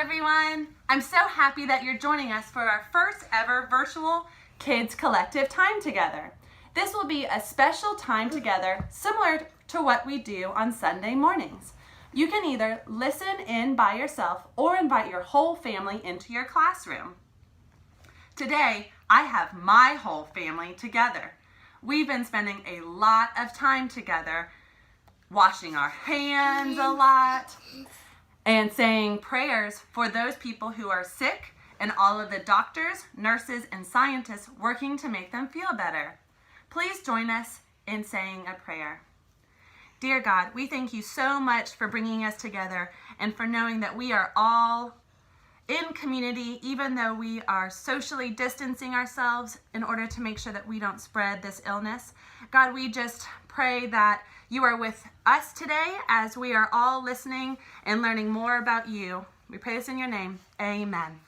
everyone. I'm so happy that you're joining us for our first ever virtual Kids Collective time together. This will be a special time together similar to what we do on Sunday mornings. You can either listen in by yourself or invite your whole family into your classroom. Today, I have my whole family together. We've been spending a lot of time together, washing our hands a lot, and saying prayers for those people who are sick and all of the doctors, nurses, and scientists working to make them feel better. Please join us in saying a prayer. Dear God, we thank you so much for bringing us together and for knowing that we are all in community, even though we are socially distancing ourselves in order to make sure that we don't spread this illness. God, we just pray that you are with us today as we are all listening and learning more about you. We pray this in your name. Amen.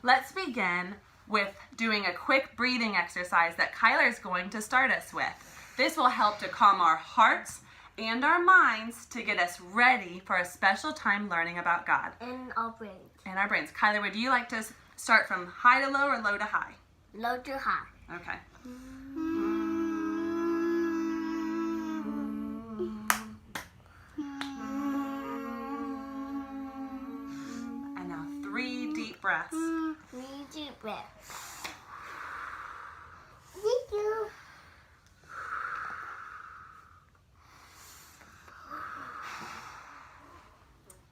Let's begin with doing a quick breathing exercise that Kyler is going to start us with. This will help to calm our hearts and our minds to get us ready for a special time learning about God. And our brains. And our brains. Kyler, would you like to start from high to low or low to high? Low to high. Okay. And now 3 deep breaths. 3 deep breaths. Thank you.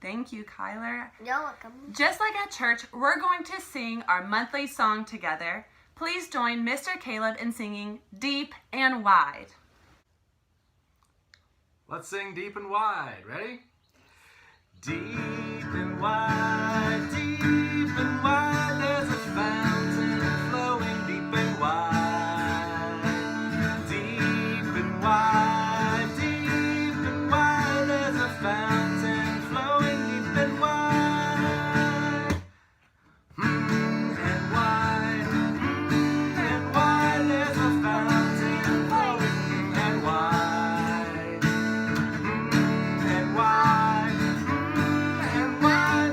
Thank you, Kyler. You're welcome. Just like at church, we're going to sing our monthly song together. Please join Mr. Caleb in singing Deep and Wide. Let's sing Deep and Wide. Ready? Deep and wide, there's a fountain flowing deep and wide. Deep and wide, there's a fountain flowing deep and wide. And wide, there's a fountain flowing and wide. And wide,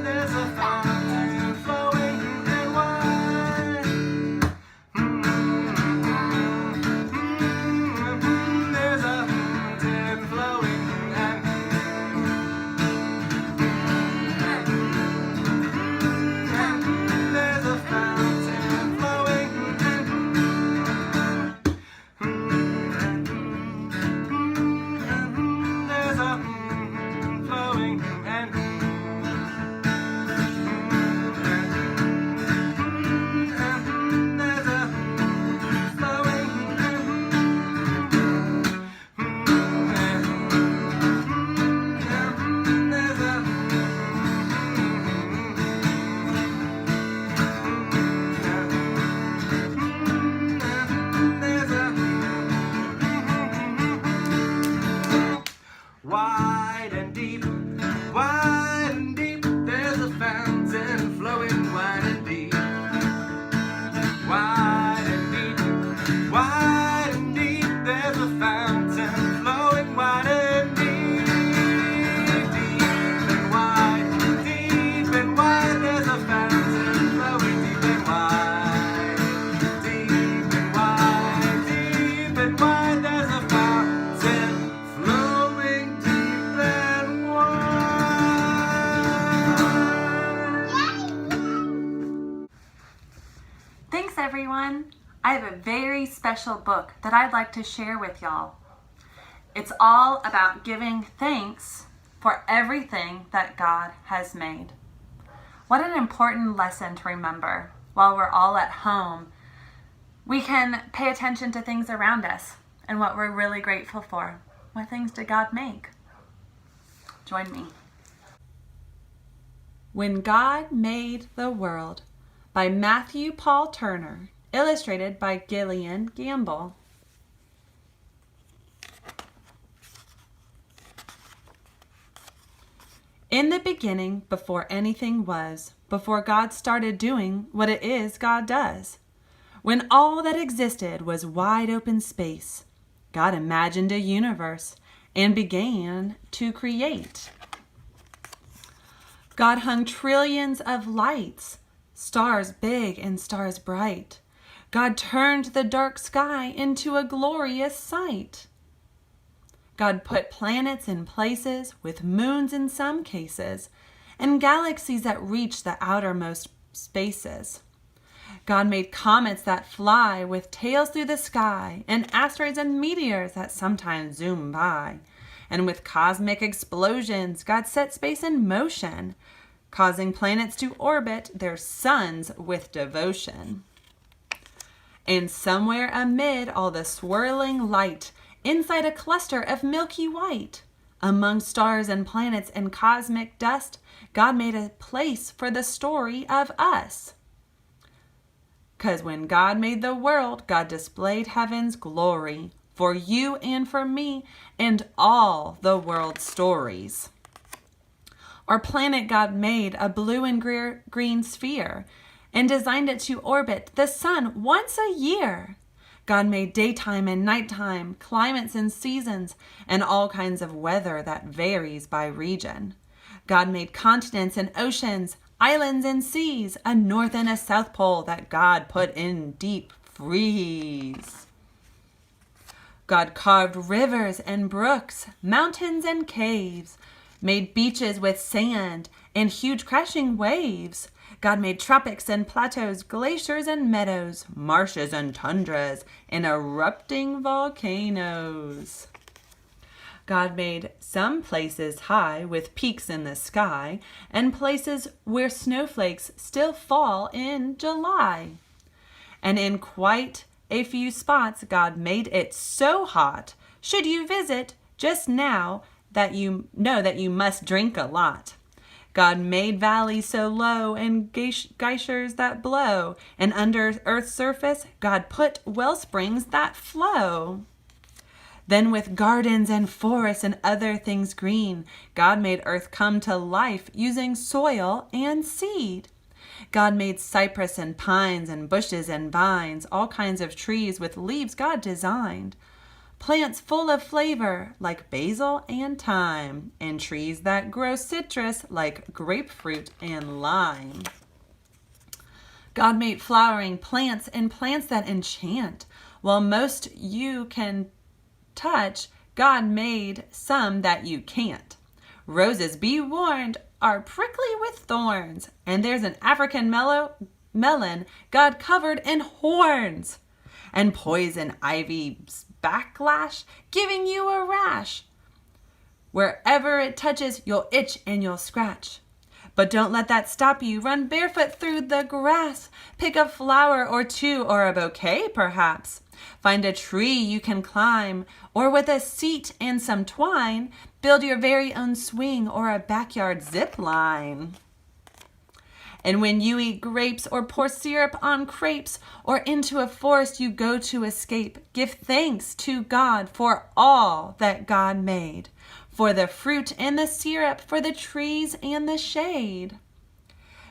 there's a fountain flowing and wide. There's a fountain flowing and there's a fountain flowing there's a flowing and there's a flowing wide and deep, there's a fountain flowing wide and deep. Wide and deep, there's a fountain flowing wide and deep. Deep and wide, there's a fountain flowing deep and wide. Deep and wide, there's a fountain flowing deep and wide. Thanks, everyone. I have a very special book that I'd like to share with y'all. It's all about giving thanks for everything that God has made. What an important lesson to remember while we're all at home. We can pay attention to things around us and what we're really grateful for. What things did God make? Join me. When God Made the World by Matthew Paul Turner, illustrated by Gillian Gamble. In the beginning, before anything was, before God started doing what it is God does, when all that existed was wide open space, God imagined a universe and began to create. God hung trillions of lights, stars big and stars bright. God turned the dark sky into a glorious sight. God put planets in places with moons in some cases and galaxies that reach the outermost spaces. God made comets that fly with tails through the sky and asteroids and meteors that sometimes zoom by. And with cosmic explosions, God set space in motion, causing planets to orbit their suns with devotion. And somewhere amid all the swirling light, inside a cluster of milky white, among stars and planets and cosmic dust, God made a place for the story of us. 'Cause when God made the world, God displayed heaven's glory for you and for me and all the world's stories. Our planet God made a blue and green sphere and designed it to orbit the sun once a year. God made daytime and nighttime, climates and seasons, and all kinds of weather that varies by region. God made continents and oceans, islands and seas, a north and a south pole that God put in deep freeze. God carved rivers and brooks, mountains and caves, made beaches with sand and huge crashing waves. God made tropics and plateaus, glaciers and meadows, marshes and tundras, and erupting volcanoes. God made some places high with peaks in the sky and places where snowflakes still fall in July. And in quite a few spots, God made it so hot, should you visit just now, that you know that you must drink a lot. God made valleys so low and geysers that blow, and under earth's surface, God put well springs that flow. Then with gardens and forests and other things green, God made earth come to life using soil and seed. God made cypress and pines and bushes and vines, all kinds of trees with leaves God designed. Plants full of flavor like basil and thyme, and trees that grow citrus like grapefruit and lime. God made flowering plants and plants that enchant. While most you can touch, God made some that you can't. Roses, be warned, are prickly with thorns, and there's an African melon God covered in horns. And poison ivy's backlash, giving you a rash. Wherever it touches, you'll itch and you'll scratch. But don't let that stop you. Run barefoot through the grass. Pick a flower or two, or a bouquet perhaps. Find a tree you can climb, or with a seat and some twine, build your very own swing or a backyard zip line. And when you eat grapes or pour syrup on crepes or into a forest you go to escape, give thanks to God for all that God made, for the fruit and the syrup, for the trees and the shade.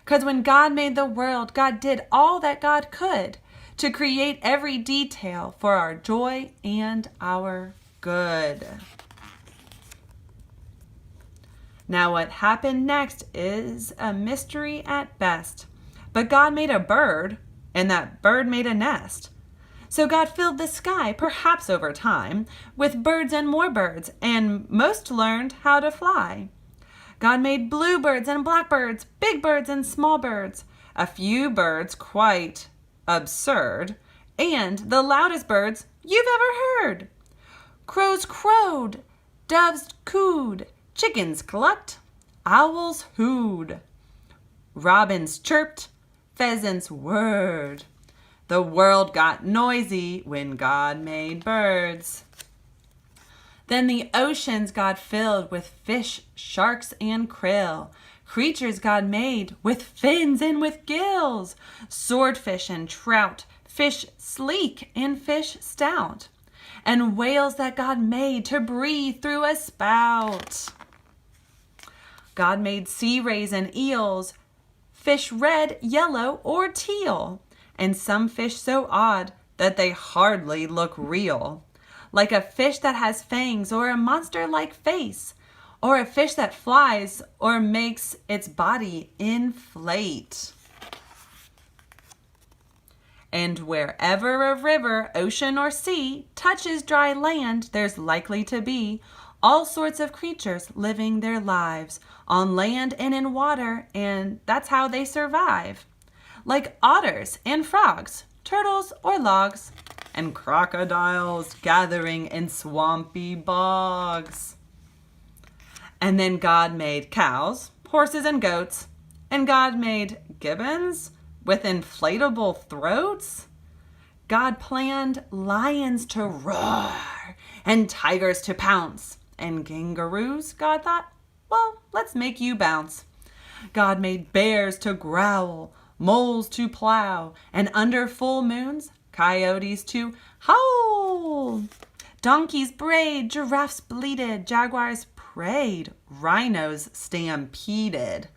'Cause when God made the world, God did all that God could to create every detail for our joy and our good. Now what happened next is a mystery at best. But God made a bird, and that bird made a nest. So God filled the sky, perhaps over time, with birds and more birds, and most learned how to fly. God made bluebirds and blackbirds, big birds and small birds, a few birds quite absurd, and the loudest birds you've ever heard. Crows crowed, doves cooed, chickens clucked, owls hooed, robins chirped, pheasants whirred. The world got noisy when God made birds. Then the oceans God filled with fish, sharks, and krill. Creatures God made with fins and with gills. Swordfish and trout, fish sleek and fish stout. And whales that God made to breathe through a spout. God made sea rays and eels, fish red, yellow, or teal, and some fish so odd that they hardly look real, like a fish that has fangs or a monster-like face, or a fish that flies or makes its body inflate. And wherever a river, ocean, or sea touches dry land, there's likely to be all sorts of creatures living their lives on land and in water, and that's how they survive. Like otters and frogs, turtles or logs, and crocodiles gathering in swampy bogs. And then God made cows, horses, and goats, and God made gibbons with inflatable throats. God planned lions to roar and tigers to pounce, and kangaroos, God thought, well, let's make you bounce. God made bears to growl, moles to plow, and under full moons, coyotes to howl. Donkeys brayed, giraffes bleated, jaguars prayed, rhinos stampeded.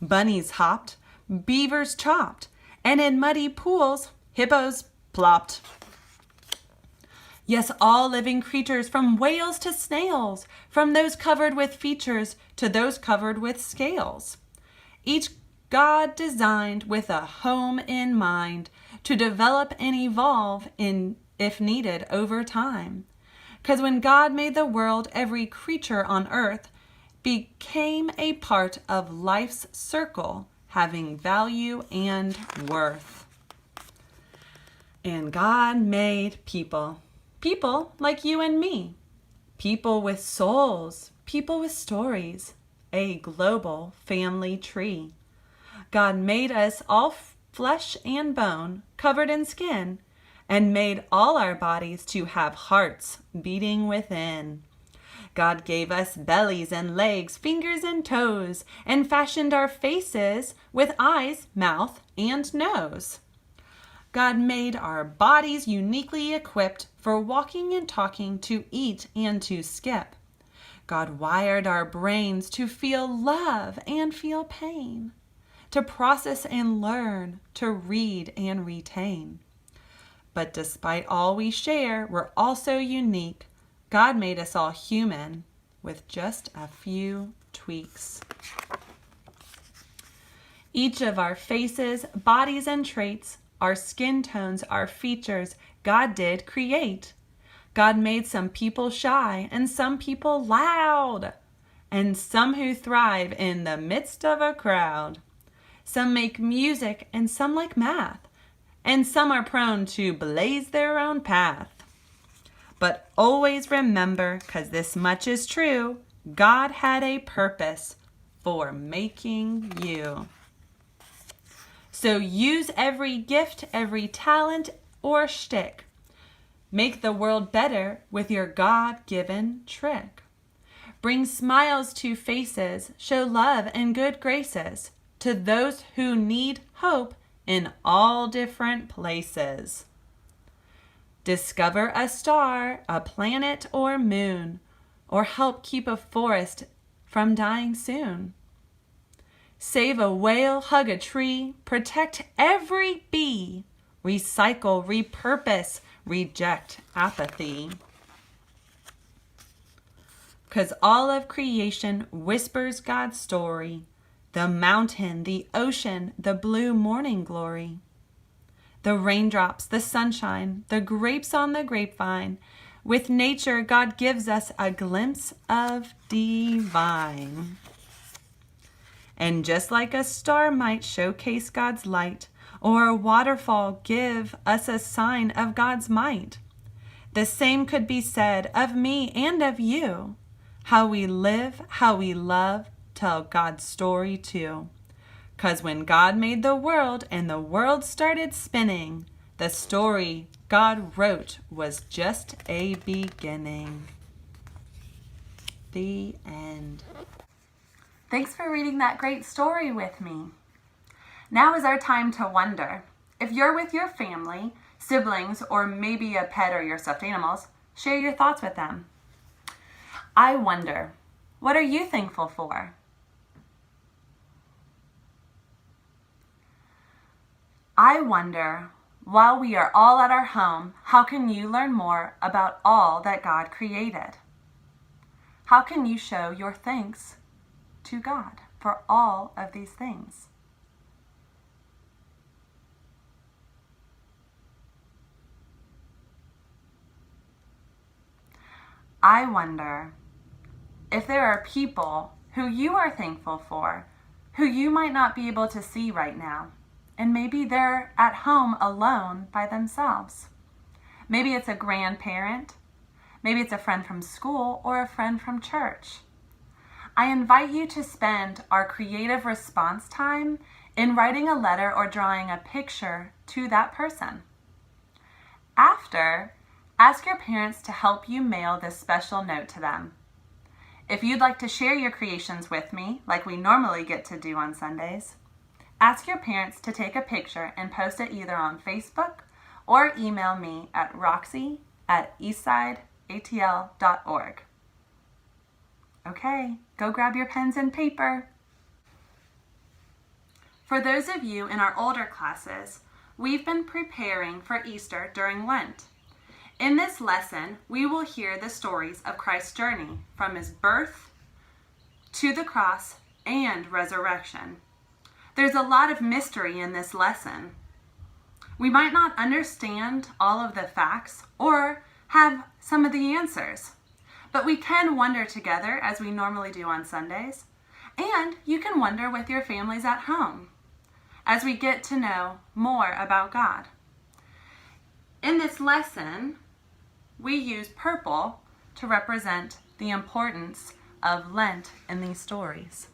Bunnies hopped, beavers chopped, and in muddy pools, hippos plopped. Yes, all living creatures, from whales to snails, from those covered with features to those covered with scales. Each God designed with a home in mind to develop and evolve if needed over time. 'Cause when God made the world, every creature on earth became a part of life's circle, having value and worth. And God made people. People like you and me. People with souls. People with stories. A global family tree. God made us all flesh and bone, covered in skin, and made all our bodies to have hearts beating within. God gave us bellies and legs, fingers and toes, and fashioned our faces with eyes, mouth, and nose. God made our bodies uniquely equipped for walking and talking, to eat and to skip. God wired our brains to feel love and feel pain, to process and learn, to read and retain. But despite all we share, we're also unique. God made us all human with just a few tweaks. Each of our faces, bodies, and traits, our skin tones, our features, God did create. God made some people shy and some people loud, and some who thrive in the midst of a crowd. Some make music and some like math, and some are prone to blaze their own path. But always remember, 'cause this much is true, God had a purpose for making you. So use every gift, every talent or shtick. Make the world better with your God-given trick. Bring smiles to faces, show love and good graces to those who need hope in all different places. Discover a star, a planet or moon, or help keep a forest from dying soon. Save a whale, hug a tree, protect every bee, recycle, repurpose, reject apathy. 'Cause all of creation whispers God's story, the mountain, the ocean, the blue morning glory. The raindrops, the sunshine, the grapes on the grapevine. With nature, God gives us a glimpse of divine. And just like a star might showcase God's light, or a waterfall give us a sign of God's might, the same could be said of me and of you. How we live, how we love, tell God's story too. 'Cause when God made the world and the world started spinning, the story God wrote was just a beginning. The end. Thanks for reading that great story with me. Now is our time to wonder. If you're with your family, siblings, or maybe a pet or your stuffed animals, share your thoughts with them. I wonder, what are you thankful for? I wonder, while we are all at our home, how can you learn more about all that God created? How can you show your thanks to God for all of these things? I wonder if there are people who you are thankful for, who you might not be able to see right now, and maybe they're at home alone by themselves. Maybe it's a grandparent, maybe it's a friend from school or a friend from church. I invite you to spend our creative response time in writing a letter or drawing a picture to that person. After, ask your parents to help you mail this special note to them. If you'd like to share your creations with me, like we normally get to do on Sundays, ask your parents to take a picture and post it either on Facebook or email me at roxy@eastsideatl.org. Okay, go grab your pens and paper. For those of you in our older classes, we've been preparing for Easter during Lent. In this lesson, we will hear the stories of Christ's journey from his birth to the cross and resurrection. There's a lot of mystery in this lesson. We might not understand all of the facts or have some of the answers, but we can wonder together as we normally do on Sundays, and you can wonder with your families at home as we get to know more about God. In this lesson, we use purple to represent the importance of Lent in these stories.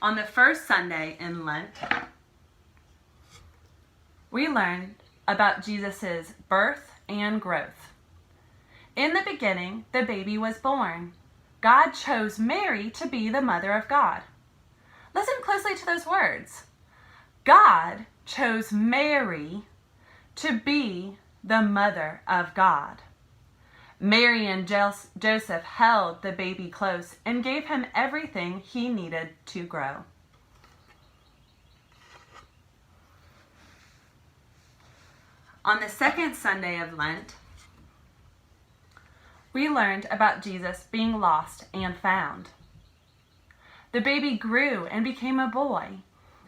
On the first Sunday in Lent, we learned about Jesus' birth and growth. In the beginning, the baby was born. God chose Mary to be the mother of God. Listen closely to those words. God chose Mary to be the mother of God. Mary and Joseph held the baby close and gave him everything he needed to grow. On the second Sunday of Lent, we learned about Jesus being lost and found. The baby grew and became a boy,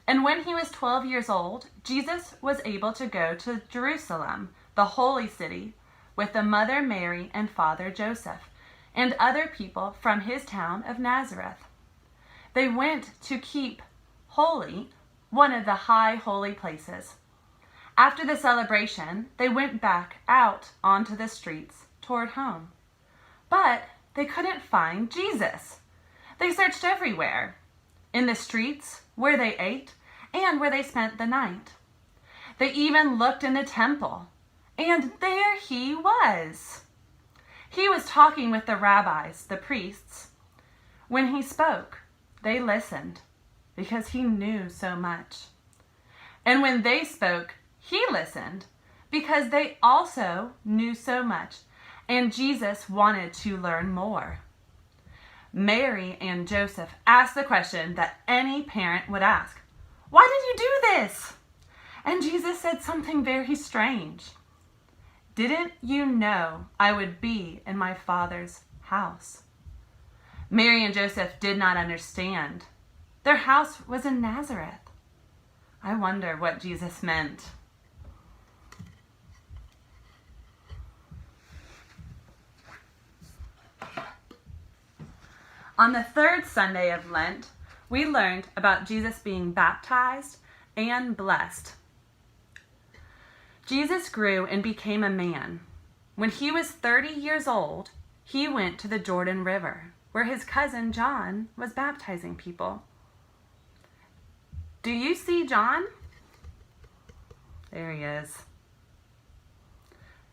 and when he was 12 years old, Jesus was able to go to Jerusalem, the holy city, with the mother Mary and father Joseph, and other people from his town of Nazareth. They went to keep holy one of the high holy places. After the celebration, they went back out onto the streets toward home. But they couldn't find Jesus. They searched everywhere, in the streets, where they ate, and where they spent the night. They even looked in the temple, and there he was. He was talking with the rabbis, the priests. When he spoke, they listened because he knew so much. And when they spoke, he listened because they also knew so much, and Jesus wanted to learn more. Mary and Joseph asked the question that any parent would ask. Why did you do this? And Jesus said something very strange. Didn't you know I would be in my Father's house? Mary and Joseph did not understand. Their house was in Nazareth. I wonder what Jesus meant. On the third Sunday of Lent, we learned about Jesus being baptized and blessed. Jesus grew and became a man. When he was 30 years old, he went to the Jordan River, where his cousin John was baptizing people. Do you see John? There he is.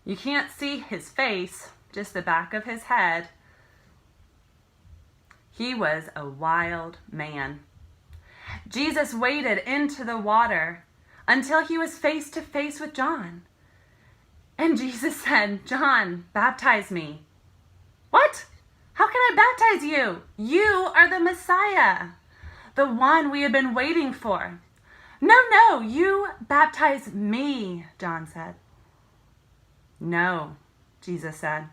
You can't see his face, just the back of his head. He was a wild man. Jesus waded into the water until he was face to face with John. And Jesus said, John, baptize me. What? How can I baptize you? You are the Messiah, the one we have been waiting for. No, you baptize me, John said. No, Jesus said.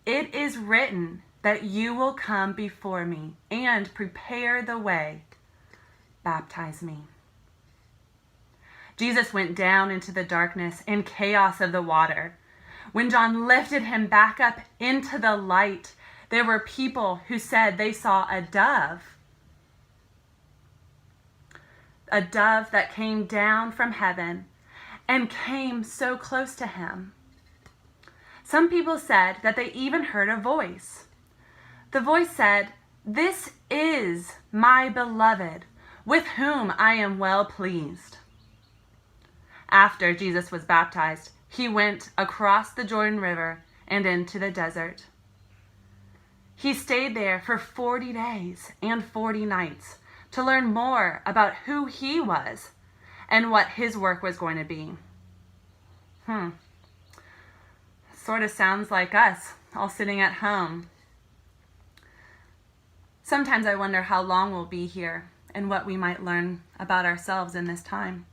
"It is written that you will come before me and prepare the way. Baptize me." Jesus went down into the darkness and chaos of the water. When John lifted him back up into the light, there were people who said they saw a dove that came down from heaven and came so close to him. Some people said that they even heard a voice. The voice said, "This is my beloved, with whom I am well pleased." After Jesus was baptized, he went across the Jordan River and into the desert. He stayed there for 40 days and 40 nights to learn more about who he was and what his work was going to be. Sort of sounds like us, all sitting at home. Sometimes I wonder how long we'll be here and what we might learn about ourselves in this time.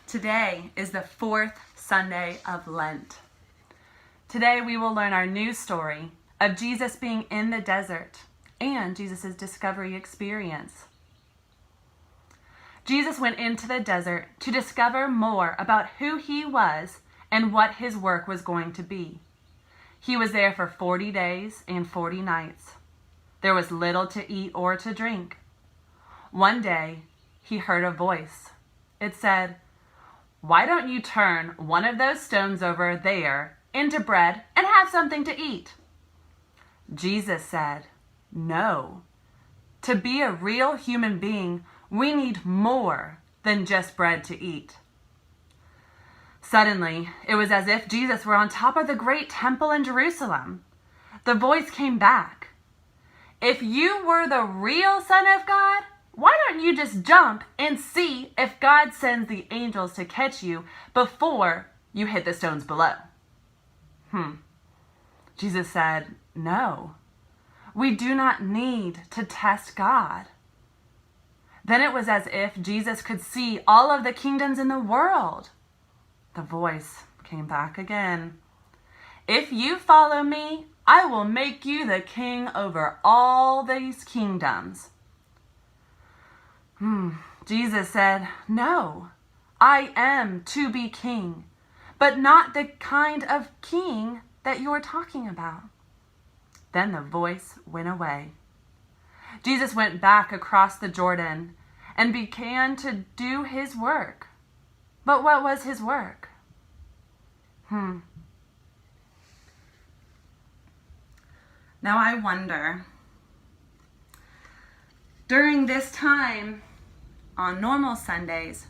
Today is the 4th Sunday of Lent. Today we will learn our new story of Jesus being in the desert and Jesus' discovery experience. Jesus went into the desert to discover more about who he was and what his work was going to be. He was there for 40 days and 40 nights. There was little to eat or to drink. One day, he heard a voice. It said, "Why don't you turn one of those stones over there into bread and have something to eat?" Jesus said, "No. To be a real human being, we need more than just bread to eat." Suddenly, it was as if Jesus were on top of the great temple in Jerusalem. The voice came back. "If you were the real Son of God, why don't you just jump and see if God sends the angels to catch you before you hit the stones below?" Jesus said, "No, we do not need to test God." Then it was as if Jesus could see all of the kingdoms in the world. The voice came back again. "If you follow me, I will make you the king over all these kingdoms." Jesus said, "No, I am to be king, but not the kind of king that you're talking about." Then the voice went away. Jesus went back across the Jordan and began to do his work. But what was his work? Now I wonder, during this time, on normal Sundays,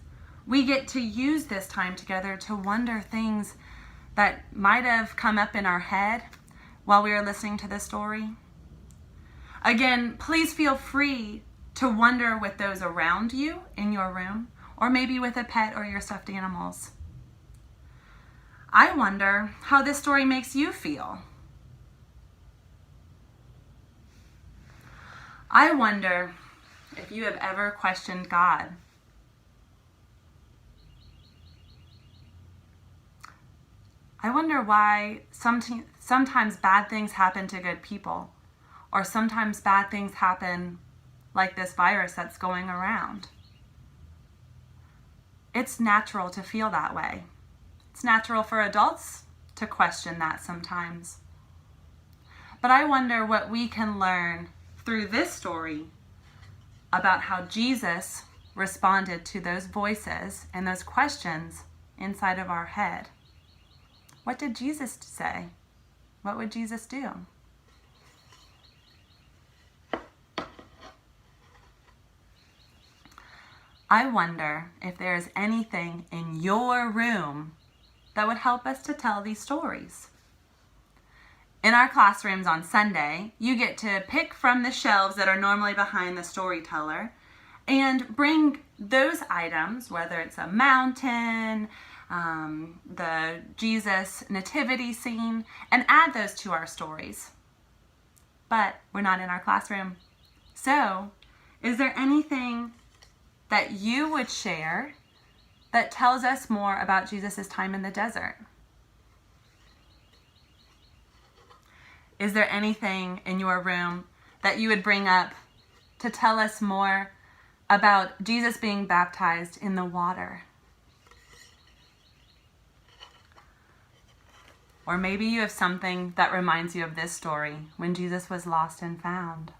we get to use this time together to wonder things that might have come up in our head while we were listening to the story. Again, please feel free to wonder with those around you in your room, or maybe with a pet or your stuffed animals. I wonder how this story makes you feel. I wonder if you have ever questioned God. I wonder why sometimes bad things happen to good people, or sometimes bad things happen like this virus that's going around. It's natural to feel that way. It's natural for adults to question that sometimes. But I wonder what we can learn through this story about how Jesus responded to those voices and those questions inside of our head. What did Jesus say? What would Jesus do? I wonder if there is anything in your room that would help us to tell these stories. In our classrooms on Sunday, you get to pick from the shelves that are normally behind the storyteller and bring those items, whether it's a mountain, the Jesus nativity scene, and add those to our stories. But we're not in our classroom. So, is there anything that you would share that tells us more about Jesus' time in the desert? Is there anything in your room that you would bring up to tell us more about Jesus being baptized in the water? Or maybe you have something that reminds you of this story when Jesus was lost and found.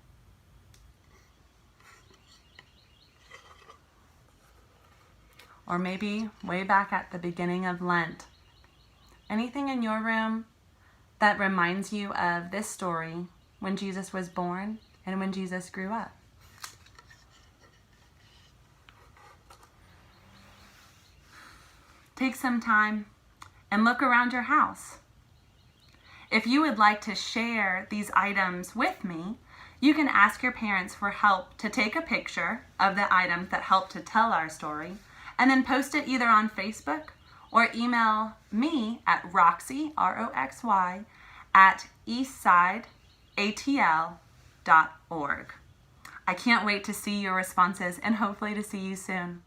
Or maybe way back at the beginning of Lent. Anything in your room that reminds you of this story when Jesus was born and when Jesus grew up? Take some time and look around your house. If you would like to share these items with me, you can ask your parents for help to take a picture of the items that help to tell our story and then post it either on Facebook or email me at Roxy, R-O-X-Y, at eastsideatl.org. I can't wait to see your responses and hopefully to see you soon.